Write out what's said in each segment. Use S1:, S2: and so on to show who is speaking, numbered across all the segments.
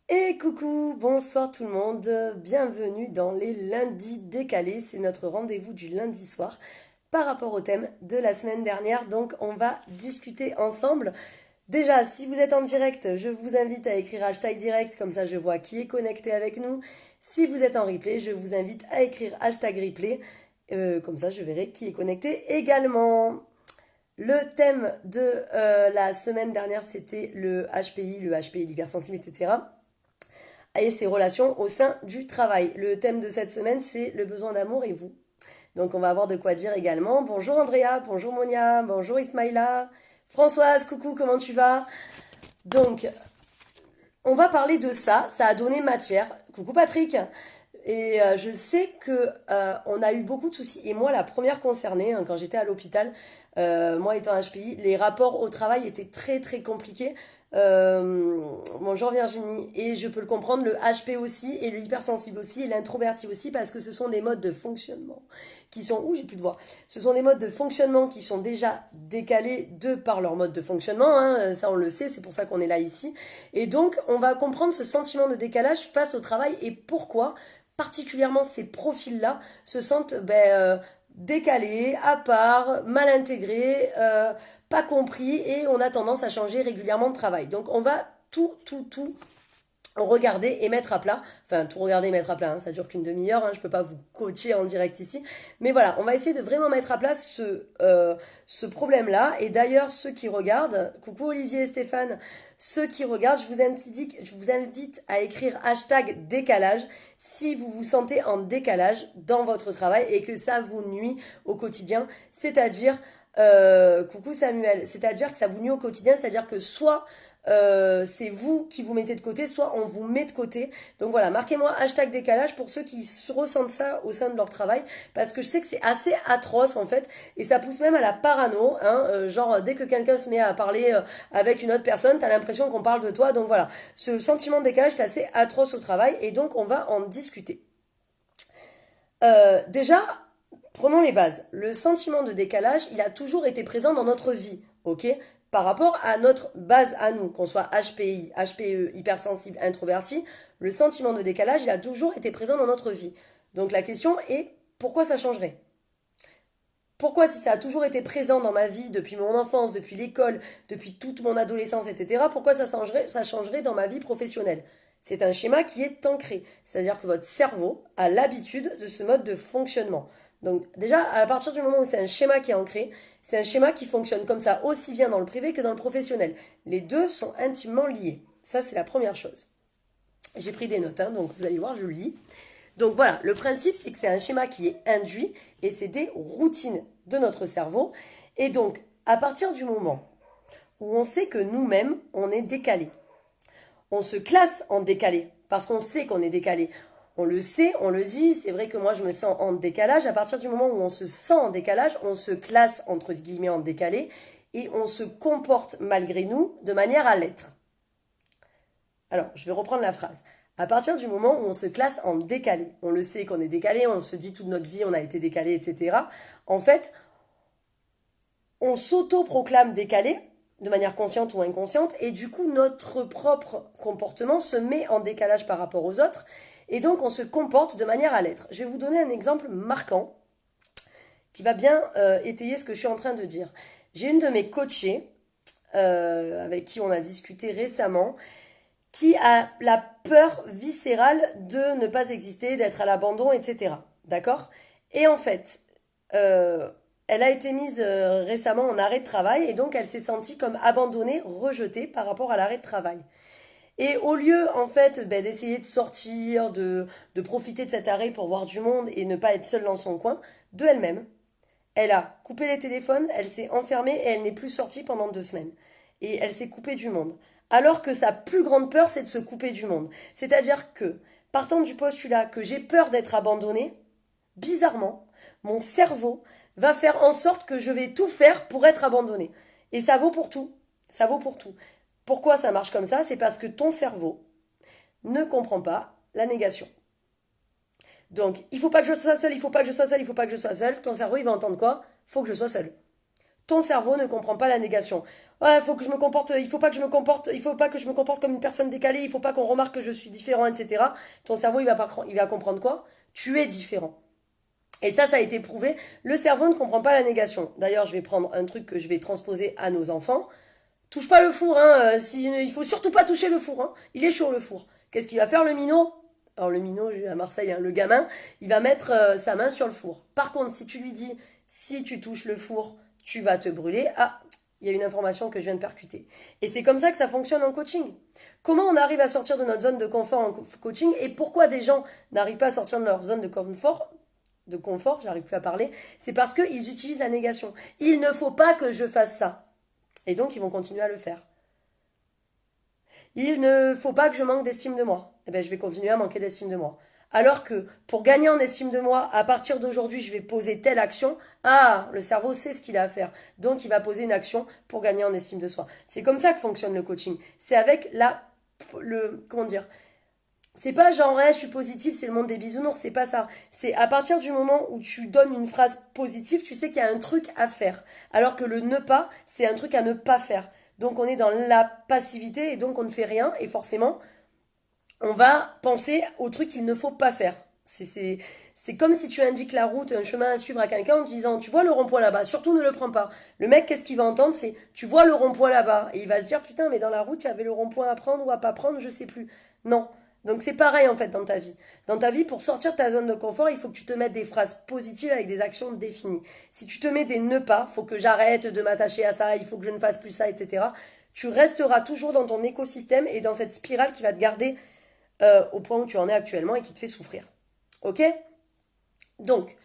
S1: Et coucou, bonsoir tout le monde, bienvenue dans les lundis décalés, c'est notre rendez-vous du lundi soir par rapport au thème de la semaine dernière, donc on va discuter ensemble. Déjà, si vous êtes en direct, je vous invite à écrire hashtag direct, comme ça je vois qui est connecté avec nous. Si vous êtes en replay, je vous invite à écrire hashtag replay, comme ça je verrai qui est connecté également. Le thème de la semaine dernière, c'était le HPI, l'hypersensibilité, etc. Et ses relations au sein du travail. Le thème de cette semaine, c'est le besoin d'amour et vous. Donc on va avoir de quoi dire également. Bonjour Andrea, bonjour Monia, bonjour Ismaïla, Françoise, coucou, comment tu vas? Donc on va parler de ça, ça a donné matière. Coucou Patrick. Et je sais que on a eu beaucoup de soucis. Et moi, la première concernée, hein, quand j'étais à l'hôpital, moi étant HPI, les rapports au travail étaient très très compliqués. Bonjour Virginie. Et je peux le comprendre, le HP aussi, et le hypersensible aussi, et l'introverti aussi, parce que ce sont des modes de fonctionnement qui sont... Ouh, j'ai plus de voix. Ce sont des modes de fonctionnement qui sont déjà décalés de par leur mode de fonctionnement. Hein, ça, on le sait, c'est pour ça qu'on est là ici. Et donc, on va comprendre ce sentiment de décalage face au travail et pourquoi particulièrement ces profils-là se sentent décalés, à part, mal intégrés, pas compris et on a tendance à changer régulièrement de travail. Donc on va tout regarder et mettre à plat. Enfin, tout regarder et mettre à plat, hein, ça dure qu'une demi-heure, hein, je peux pas vous coacher en direct ici. Mais voilà, on va essayer de vraiment mettre à plat ce problème-là. Et d'ailleurs, ceux qui regardent, coucou Olivier et Stéphane, ceux qui regardent, je vous invite à écrire hashtag décalage si vous vous sentez en décalage dans votre travail et que ça vous nuit au quotidien. C'est-à-dire, coucou Samuel, c'est-à-dire que ça vous nuit au quotidien, c'est-à-dire que soit c'est vous qui vous mettez de côté, soit on vous met de côté. Donc voilà, marquez-moi hashtag décalage pour ceux qui ressentent ça au sein de leur travail, parce que je sais que c'est assez atroce en fait, et ça pousse même à la parano, hein, genre dès que quelqu'un se met à parler avec une autre personne, t'as l'impression qu'on parle de toi, donc voilà, ce sentiment de décalage c'est assez atroce au travail, et donc on va en discuter. Déjà, prenons les bases. Le sentiment de décalage, il a toujours été présent dans notre vie, ok? Par rapport à notre base à nous, qu'on soit HPI, HPE, hypersensible, introverti, le sentiment de décalage, il a toujours été présent dans notre vie. Donc la question est, pourquoi ça changerait? Pourquoi, si ça a toujours été présent dans ma vie, depuis mon enfance, depuis l'école, depuis toute mon adolescence, etc., pourquoi ça changerait dans ma vie professionnelle? C'est un schéma qui est ancré. C'est-à-dire que votre cerveau a l'habitude de ce mode de fonctionnement. Donc déjà, à partir du moment où c'est un schéma qui est ancré, c'est un schéma qui fonctionne comme ça aussi bien dans le privé que dans le professionnel. Les deux sont intimement liés. Ça, c'est la première chose. J'ai pris des notes, hein, donc vous allez voir, je lis. Donc voilà, le principe, c'est que c'est un schéma qui est induit et c'est des routines de notre cerveau. Et donc, à partir du moment où on sait que nous-mêmes, on est décalé, on se classe en décalé parce qu'on sait qu'on est décalé. On le sait, on le dit, c'est vrai que moi je me sens en décalage. À partir du moment où on se sent en décalage, on se classe entre guillemets en décalé et on se comporte malgré nous de manière à l'être. Alors, je vais reprendre la phrase. À partir du moment où on se classe en décalé, on le sait qu'on est décalé, on se dit toute notre vie on a été décalé, etc. En fait, on s'auto-proclame décalé, de manière consciente ou inconsciente, et du coup notre propre comportement se met en décalage par rapport aux autres, et donc on se comporte de manière à l'être. Je vais vous donner un exemple marquant qui va bien étayer ce que je suis en train de dire. J'ai une de mes coachées, avec qui on a discuté récemment, qui a la peur viscérale de ne pas exister, d'être à l'abandon, etc. D'accord? Et en fait, elle a été mise récemment en arrêt de travail et donc elle s'est sentie comme abandonnée, rejetée par rapport à l'arrêt de travail. Et au lieu, en fait, d'essayer de sortir, de profiter de cet arrêt pour voir du monde et ne pas être seule dans son coin, de elle-même, elle a coupé les téléphones, elle s'est enfermée et elle n'est plus sortie pendant 2 semaines. Et elle s'est coupée du monde. Alors que sa plus grande peur, c'est de se couper du monde. C'est-à-dire que, partant du postulat que j'ai peur d'être abandonnée, bizarrement, mon cerveau va faire en sorte que je vais tout faire pour être abandonnée. Et ça vaut pour tout. Ça vaut pour tout. Pourquoi ça marche comme ça? C'est parce que ton cerveau ne comprend pas la négation. Donc, il faut pas que je sois seule, il faut pas que je sois seule, il faut pas que je sois seule. Ton cerveau, il va entendre quoi? Faut que je sois seule. Ton cerveau ne comprend pas la négation. Ouais, faut que je me comporte, il faut pas que je me comporte comme une personne décalée, il faut pas qu'on remarque que je suis différent, etc. Ton cerveau, il va comprendre quoi? Tu es différent. Et ça a été prouvé. Le cerveau ne comprend pas la négation. D'ailleurs, je vais prendre un truc que je vais transposer à nos enfants. Touche pas le four, hein. Il faut surtout pas toucher le four, hein. Il est chaud le four. Qu'est-ce qu'il va faire le minot? Alors le minot à Marseille, hein, le gamin, il va mettre sa main sur le four. Par contre, si tu lui dis, si tu touches le four, tu vas te brûler. Ah, il y a une information que je viens de percuter. Et c'est comme ça que ça fonctionne en coaching. Comment on arrive à sortir de notre zone de confort en coaching et pourquoi des gens n'arrivent pas à sortir de leur zone de confort, j'arrive plus à parler, c'est parce qu'ils utilisent la négation. Il ne faut pas que je fasse ça. Et donc, ils vont continuer à le faire. Il ne faut pas que je manque d'estime de moi. Eh bien, je vais continuer à manquer d'estime de moi. Alors que pour gagner en estime de moi, à partir d'aujourd'hui, je vais poser telle action. Ah, le cerveau sait ce qu'il a à faire. Donc, il va poser une action pour gagner en estime de soi. C'est comme ça que fonctionne le coaching. C'est avec comment dire, c'est pas genre, ouais, je suis positive, c'est le monde des bisounours, c'est pas ça. C'est à partir du moment où tu donnes une phrase positive, tu sais qu'il y a un truc à faire. Alors que le ne pas, c'est un truc à ne pas faire. Donc on est dans la passivité et donc on ne fait rien et forcément, on va penser au truc qu'il ne faut pas faire. C'est comme si tu indiques la route, un chemin à suivre à quelqu'un en disant, tu vois le rond-point là-bas, surtout ne le prends pas. Le mec, qu'est-ce qu'il va entendre? C'est, tu vois le rond-point là-bas. Et il va se dire, putain, mais dans la route, il y avait le rond-point à prendre ou à pas prendre, je sais plus. Non. Donc c'est pareil en fait dans ta vie. Dans ta vie, pour sortir de ta zone de confort, il faut que tu te mettes des phrases positives avec des actions définies. Si tu te mets des ne pas, faut que j'arrête de m'attacher à ça, il faut que je ne fasse plus ça, etc. Tu resteras toujours dans ton écosystème et dans cette spirale qui va te garder au point où tu en es actuellement et qui te fait souffrir. Ok? Donc,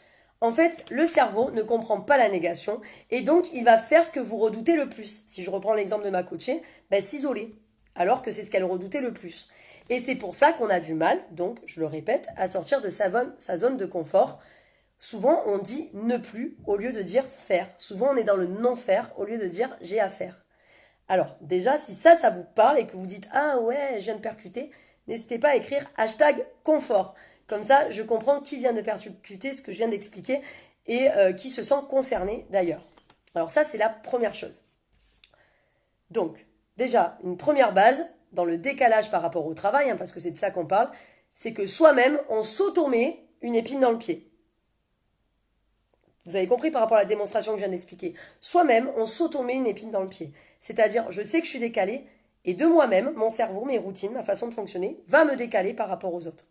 S1: en fait, le cerveau ne comprend pas la négation et donc il va faire ce que vous redoutez le plus. Si je reprends l'exemple de ma coachée, ben, s'isoler, alors que c'est ce qu'elle redoutait le plus. Et c'est pour ça qu'on a du mal, donc je le répète, à sortir de sa zone de confort. Souvent on dit ne plus au lieu de dire faire. Souvent on est dans le non-faire au lieu de dire j'ai à faire. Alors déjà, si ça vous parle et que vous dites ah ouais, je viens de percuter, n'hésitez pas à écrire hashtag confort. Comme ça, je comprends qui vient de percuter ce que je viens d'expliquer et qui se sent concerné d'ailleurs. Alors ça, c'est la première chose. Donc, déjà, une première base, dans le décalage par rapport au travail, hein, parce que c'est de ça qu'on parle, c'est que soi-même, on s'auto-met une épine dans le pied. Vous avez compris par rapport à la démonstration que je viens d'expliquer. Soi-même, on s'auto-met une épine dans le pied. C'est-à-dire, je sais que je suis décalé, et de moi-même, mon cerveau, mes routines, ma façon de fonctionner, va me décaler par rapport aux autres.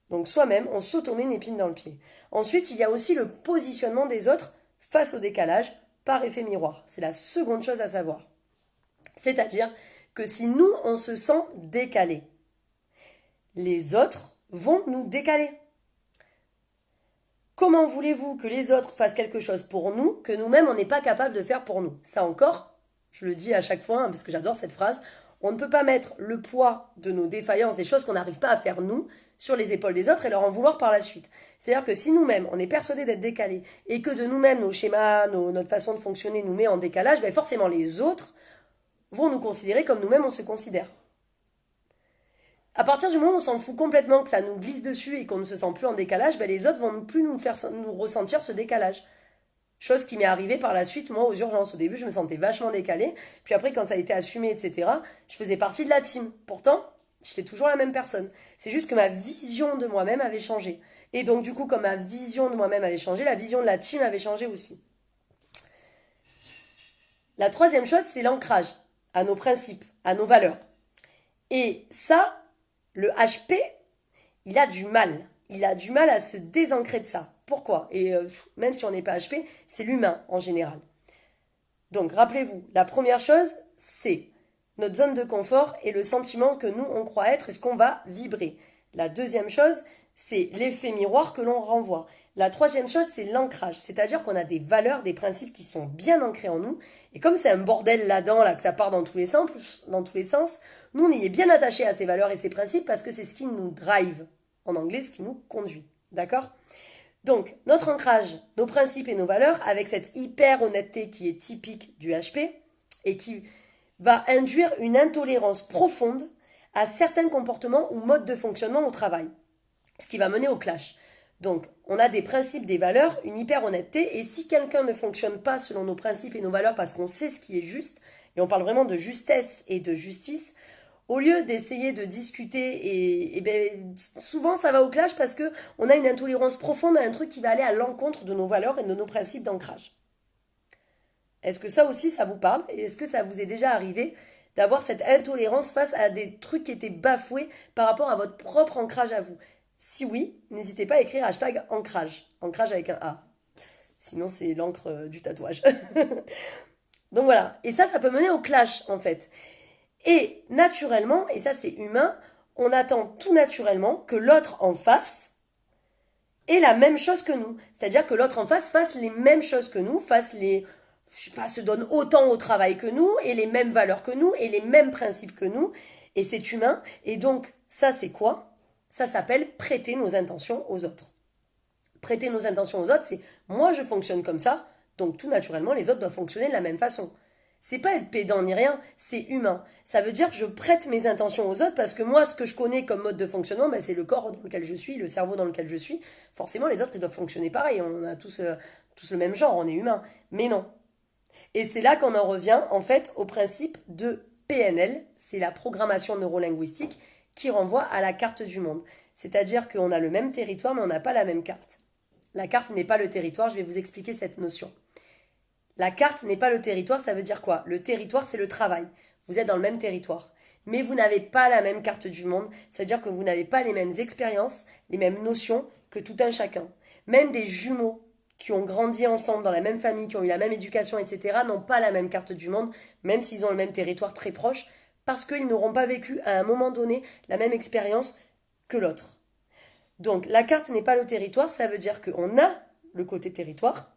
S1: Donc soi-même, on s'auto-met une épine dans le pied. Ensuite, il y a aussi le positionnement des autres face au décalage par effet miroir. C'est la seconde chose à savoir. C'est-à-dire que si nous, on se sent décalé, les autres vont nous décaler. Comment voulez-vous que les autres fassent quelque chose pour nous que nous-mêmes, on n'est pas capable de faire pour nous? Ça encore, je le dis à chaque fois, hein, parce que j'adore cette phrase, on ne peut pas mettre le poids de nos défaillances, des choses qu'on n'arrive pas à faire nous, sur les épaules des autres et leur en vouloir par la suite. C'est-à-dire que si nous-mêmes, on est persuadés d'être décalés et que de nous-mêmes, nos schémas, notre façon de fonctionner nous met en décalage, ben forcément les autres vont nous considérer comme nous-mêmes on se considère. À partir du moment où on s'en fout complètement, que ça nous glisse dessus et qu'on ne se sent plus en décalage, ben les autres vont plus nous ressentir ce décalage. Chose qui m'est arrivée par la suite, moi, aux urgences. Au début, je me sentais vachement décalée. Puis après, quand ça a été assumé, etc., je faisais partie de la team. Pourtant, j'étais toujours la même personne. C'est juste que ma vision de moi-même avait changé. Et donc, du coup, comme ma vision de moi-même avait changé, la vision de la team avait changé aussi. La troisième chose, c'est l'ancrage à nos principes, à nos valeurs. Et ça, le HP, il a du mal. Il a du mal à se désancrer de ça. Pourquoi? Et même si on n'est pas HP, c'est l'humain en général. Donc rappelez-vous, la première chose, c'est notre zone de confort et le sentiment que nous, on croit être et ce qu'on va vibrer. La deuxième chose, c'est l'effet miroir que l'on renvoie. La troisième chose, c'est l'ancrage. C'est-à-dire qu'on a des valeurs, des principes qui sont bien ancrés en nous. Et comme c'est un bordel là-dedans, là, que ça part dans tous les sens, nous, on y est bien attachés à ces valeurs et ces principes parce que c'est ce qui nous drive. En anglais, ce qui nous conduit. D'accord? Donc, notre ancrage, nos principes et nos valeurs, avec cette hyper honnêteté qui est typique du HP et qui va induire une intolérance profonde à certains comportements ou modes de fonctionnement au travail. Ce qui va mener au clash. Donc, on a des principes, des valeurs, une hyper honnêteté, et si quelqu'un ne fonctionne pas selon nos principes et nos valeurs parce qu'on sait ce qui est juste, et on parle vraiment de justesse et de justice, au lieu d'essayer de discuter, et ben, souvent ça va au clash parce que on a une intolérance profonde à un truc qui va aller à l'encontre de nos valeurs et de nos principes d'ancrage. Est-ce que ça aussi ça vous parle? Et est-ce que ça vous est déjà arrivé d'avoir cette intolérance face à des trucs qui étaient bafoués par rapport à votre propre ancrage à vous? Si oui, n'hésitez pas à écrire hashtag ancrage. Ancrage avec un A. Sinon, c'est l'encre du tatouage. Donc voilà. Et ça peut mener au clash, en fait. Et naturellement, et ça c'est humain, on attend tout naturellement que l'autre en face ait la même chose que nous. C'est-à-dire que l'autre en face fasse les mêmes choses que nous, se donne autant au travail que nous, et les mêmes valeurs que nous, et les mêmes principes que nous. Et c'est humain. Et donc, ça c'est quoi? Ça s'appelle prêter nos intentions aux autres. Prêter nos intentions aux autres, c'est moi je fonctionne comme ça, donc tout naturellement les autres doivent fonctionner de la même façon. C'est pas être pédant ni rien, c'est humain. Ça veut dire que je prête mes intentions aux autres parce que moi, ce que je connais comme mode de fonctionnement, c'est le corps dans lequel je suis, le cerveau dans lequel je suis. Forcément, les autres, ils doivent fonctionner pareil. On a tous le même genre, on est humain. Mais non. Et c'est là qu'on en revient, en fait, au principe de PNL. C'est la programmation neurolinguistique qui renvoie à la carte du monde. C'est-à-dire qu'on a le même territoire, mais on n'a pas la même carte. La carte n'est pas le territoire, je vais vous expliquer cette notion. La carte n'est pas le territoire, ça veut dire quoi? Le territoire, c'est le travail. Vous êtes dans le même territoire. Mais vous n'avez pas la même carte du monde, c'est-à-dire que vous n'avez pas les mêmes expériences, les mêmes notions que tout un chacun. Même des jumeaux qui ont grandi ensemble dans la même famille, qui ont eu la même éducation, etc., n'ont pas la même carte du monde, même s'ils ont le même territoire très proche, parce qu'ils n'auront pas vécu à un moment donné la même expérience que l'autre. Donc la carte n'est pas le territoire, ça veut dire qu'on a le côté territoire,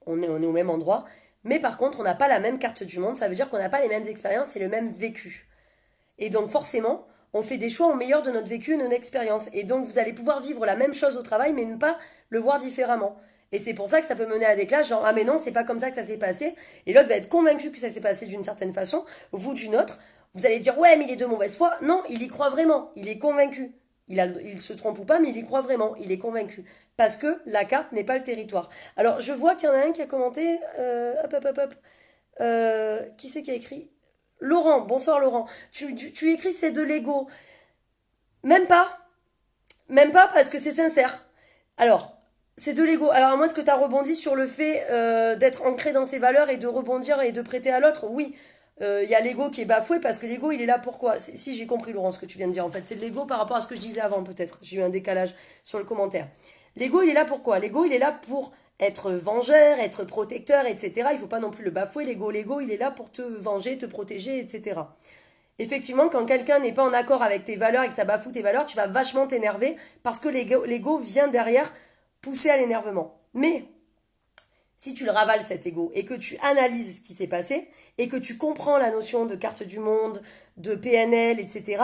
S1: on est au même endroit, mais par contre on n'a pas la même carte du monde, ça veut dire qu'on n'a pas les mêmes expériences et le même vécu. Et donc forcément, on fait des choix au meilleur de notre vécu et de notre expérience. Et donc vous allez pouvoir vivre la même chose au travail, mais ne pas le voir différemment. Et c'est pour ça que ça peut mener à des clashs, genre ah mais non, c'est pas comme ça que ça s'est passé. Et l'autre va être convaincu que ça s'est passé d'une certaine façon, vous d'une autre. Vous allez dire ouais mais il est de mauvaise foi. Non, il y croit vraiment, il est convaincu. Il se trompe ou pas, mais il y croit vraiment, il est convaincu. Parce que la carte n'est pas le territoire. Alors je vois qu'il y en a un qui a commenté, qui c'est qui a écrit? Laurent, bonsoir Laurent. Tu écris c'est de l'ego. Même pas. Même pas parce que c'est sincère. Alors, c'est de l'ego. Alors, à moins que tu as rebondi sur le fait d'être ancré dans ses valeurs et de rebondir et de prêter à l'autre, oui. Il y a l'ego qui est bafoué parce que l'ego, il est là pour quoi? Si, j'ai compris, Laurent, ce que tu viens de dire. En fait, c'est de l'ego par rapport à ce que je disais avant, peut-être. J'ai eu un décalage sur le commentaire. L'ego, il est là pour quoi? L'ego, il est là pour être vengeur, être protecteur, etc. Il faut pas non plus le bafouer, l'ego. L'ego, il est là pour te venger, te protéger, etc. Effectivement, quand quelqu'un n'est pas en accord avec tes valeurs et que ça bafoue tes valeurs, tu vas vachement t'énerver parce que l'ego vient derrière pousser à l'énervement. Mais si tu le ravales cet ego et que tu analyses ce qui s'est passé et que tu comprends la notion de carte du monde, de PNL, etc.,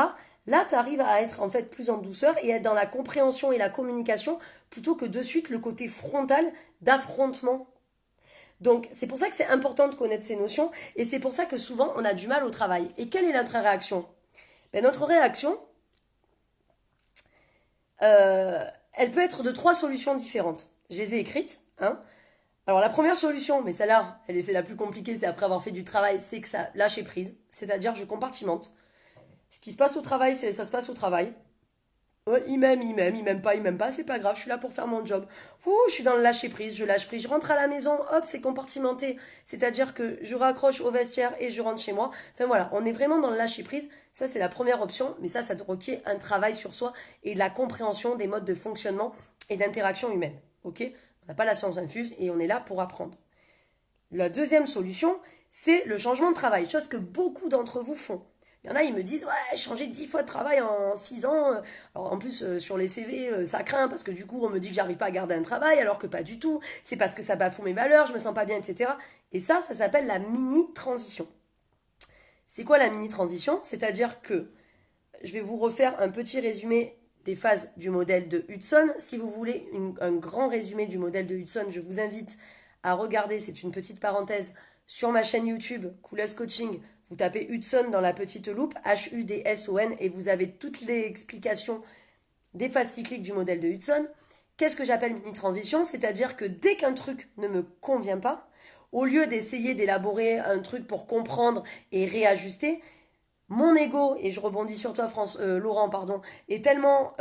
S1: là, tu arrives à être en fait plus en douceur et être dans la compréhension et la communication plutôt que de suite le côté frontal d'affrontement. Donc c'est pour ça que c'est important de connaître ces notions et c'est pour ça que souvent on a du mal au travail. Et quelle est notre réaction? Notre réaction, elle peut être de 3 solutions différentes. Je les ai écrites. Hein. Alors la première solution, mais celle-là, c'est la plus compliquée, c'est après avoir fait du travail, c'est que ça lâcher prise. C'est-à-dire je compartimente. Ce qui se passe au travail, ça se passe au travail. Ouais, il m'aime pas, c'est pas grave, je suis là pour faire mon job. Ouh, je suis dans le lâcher prise, je lâche prise, je rentre à la maison, hop, c'est compartimenté. C'est-à-dire que je raccroche au vestiaire et je rentre chez moi. Enfin voilà, on est vraiment dans le lâcher prise. Ça, c'est la première option, mais ça requiert un travail sur soi et de la compréhension des modes de fonctionnement et d'interaction humaine. Ok? On n'a pas la science infuse et on est là pour apprendre. La deuxième solution, c'est le changement de travail, chose que beaucoup d'entre vous font. Il y en a, ils me disent, ouais, changer 10 fois de travail en 6 ans. Alors en plus, sur les CV, ça craint parce que du coup, on me dit que j'arrive pas à garder un travail, alors que pas du tout. C'est parce que ça bafoue mes valeurs, je me sens pas bien, etc. Et ça s'appelle la mini-transition. C'est quoi la mini-transition? C'est-à-dire que je vais vous refaire un petit résumé des phases du modèle de Hudson. Si vous voulez un grand résumé du modèle de Hudson, je vous invite à regarder, c'est une petite parenthèse, sur ma chaîne YouTube, Couleuse Coaching, vous tapez Hudson dans la petite loupe, Hudson, et vous avez toutes les explications des phases cycliques du modèle de Hudson. Qu'est-ce que j'appelle mini-transition? C'est-à-dire que dès qu'un truc ne me convient pas, au lieu d'essayer d'élaborer un truc pour comprendre et réajuster, mon ego, et je rebondis sur toi Laurent, pardon, est tellement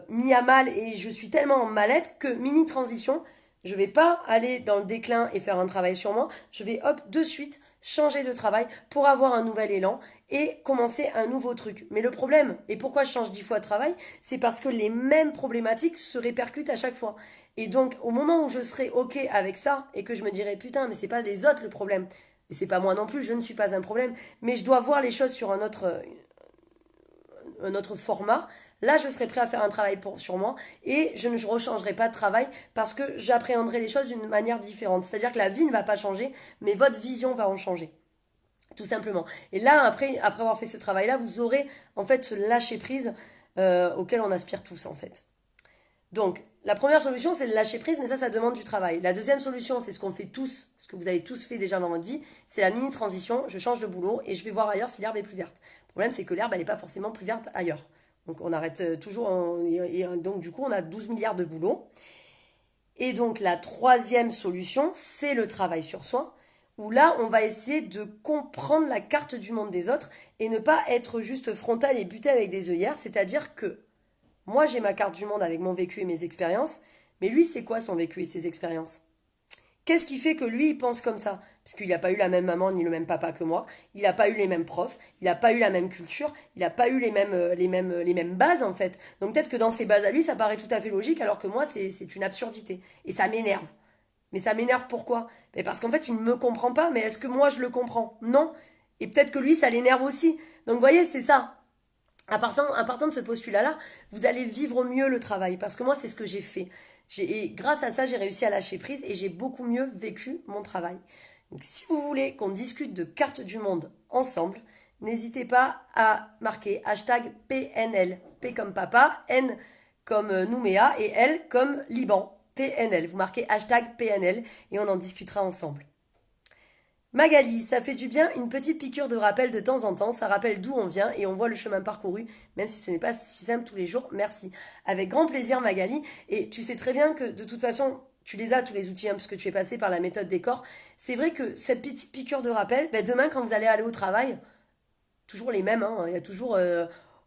S1: mis à mal et je suis tellement en mal-être que mini-transition, je vais pas aller dans le déclin et faire un travail sur moi, je vais hop, de suite, changer de travail pour avoir un nouvel élan et commencer un nouveau truc. Mais le problème, et pourquoi je change 10 fois de travail, c'est parce que les mêmes problématiques se répercutent à chaque fois. Et donc, au moment où je serai OK avec ça et que je me dirai putain, mais c'est pas les autres le problème, et c'est pas moi non plus, je ne suis pas un problème, mais je dois voir les choses sur un autre format. Là, je serai prêt à faire un travail sur moi et je ne rechangerai pas de travail parce que j'appréhenderai les choses d'une manière différente. C'est-à-dire que la vie ne va pas changer, mais votre vision va en changer. Tout simplement. Et là, après avoir fait ce travail-là, vous aurez en fait ce lâcher prise auquel on aspire tous en fait. Donc, la première solution, c'est le lâcher prise, mais ça demande du travail. La deuxième solution, c'est ce qu'on fait tous, ce que vous avez tous fait déjà dans votre vie, c'est la mini-transition. Je change de boulot et je vais voir ailleurs si l'herbe est plus verte. Le problème, c'est que l'herbe, elle n'est pas forcément plus verte ailleurs. Donc, on arrête toujours, et donc du coup, on a 12 milliards de boulots. Et donc, la troisième solution, c'est le travail sur soi, où là, on va essayer de comprendre la carte du monde des autres et ne pas être juste frontal et buté avec des œillères, c'est-à-dire que moi, j'ai ma carte du monde avec mon vécu et mes expériences, mais lui, c'est quoi son vécu et ses expériences? Qu'est-ce qui fait que lui, il pense comme ça? Parce qu'il n'a pas eu la même maman ni le même papa que moi, il n'a pas eu les mêmes profs, il n'a pas eu la même culture, il n'a pas eu les mêmes bases, en fait. Donc peut-être que dans ses bases à lui, ça paraît tout à fait logique, alors que moi, c'est une absurdité. Et ça m'énerve. Mais ça m'énerve pourquoi? Mais parce qu'en fait, il ne me comprend pas, mais est-ce que moi, je le comprends? Non. Et peut-être que lui, ça l'énerve aussi. Donc vous voyez, c'est ça. À partant de ce postulat-là, vous allez vivre mieux le travail. Parce que moi, c'est ce que j'ai fait. Et grâce à ça, j'ai réussi à lâcher prise et j'ai beaucoup mieux vécu mon travail. Donc, si vous voulez qu'on discute de carte du monde ensemble, n'hésitez pas à marquer hashtag PNL. P comme papa, N comme Nouméa et L comme Liban. PNL. Vous marquez hashtag PNL et on en discutera ensemble. Magali, ça fait du bien une petite piqûre de rappel de temps en temps, ça rappelle d'où on vient et on voit le chemin parcouru, même si ce n'est pas si simple tous les jours, merci. Avec grand plaisir Magali, et tu sais très bien que de toute façon, tu les as tous les outils, hein, puisque tu es passé par la méthode des corps. C'est vrai que cette petite piqûre de rappel, ben demain quand vous allez aller au travail, toujours les mêmes, hein, il y a toujours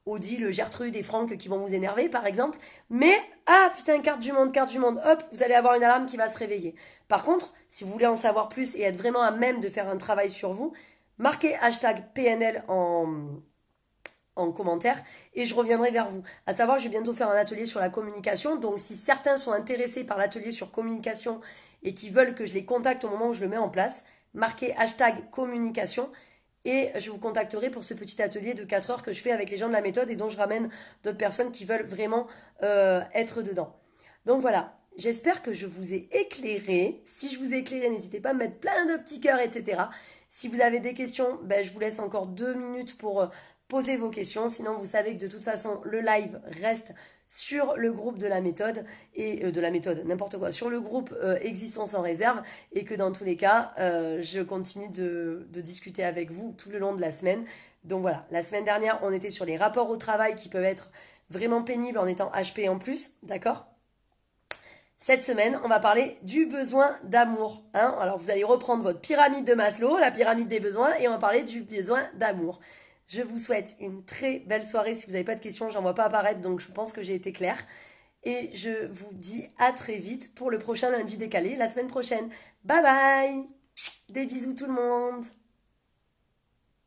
S1: Odile, Gertrude et Franck qui vont vous énerver par exemple, mais ah putain, carte du monde, hop, vous allez avoir une alarme qui va se réveiller. Par contre, si vous voulez en savoir plus et être vraiment à même de faire un travail sur vous, marquez hashtag PNL en commentaire et je reviendrai vers vous. À savoir, je vais bientôt faire un atelier sur la communication, donc si certains sont intéressés par l'atelier sur communication et qui veulent que je les contacte au moment où je le mets en place, marquez hashtag communication et je vous contacterai pour ce petit atelier de 4 heures que je fais avec les gens de la méthode et dont je ramène d'autres personnes qui veulent vraiment être dedans. Donc voilà, j'espère que je vous ai éclairé. Si je vous ai éclairé, n'hésitez pas à me mettre plein de petits cœurs, etc. Si vous avez des questions, ben, je vous laisse encore 2 minutes pour poser vos questions. Sinon, vous savez que de toute façon, le live reste sur le groupe de la méthode et de la méthode, n'importe quoi, sur le groupe Existons sans réserve et que dans tous les cas, je continue de discuter avec vous tout le long de la semaine. Donc voilà, la semaine dernière, on était sur les rapports au travail qui peuvent être vraiment pénibles en étant HP en plus, d'accord ? Cette semaine, on va parler du besoin d'amour. Hein, alors vous allez reprendre votre pyramide de Maslow, la pyramide des besoins, et on va parler du besoin d'amour. Je vous souhaite une très belle soirée. Si vous n'avez pas de questions, j'en vois pas apparaître, donc je pense que j'ai été claire. Et je vous dis à très vite pour le prochain lundi décalé, la semaine prochaine. Bye bye! Des bisous tout le monde!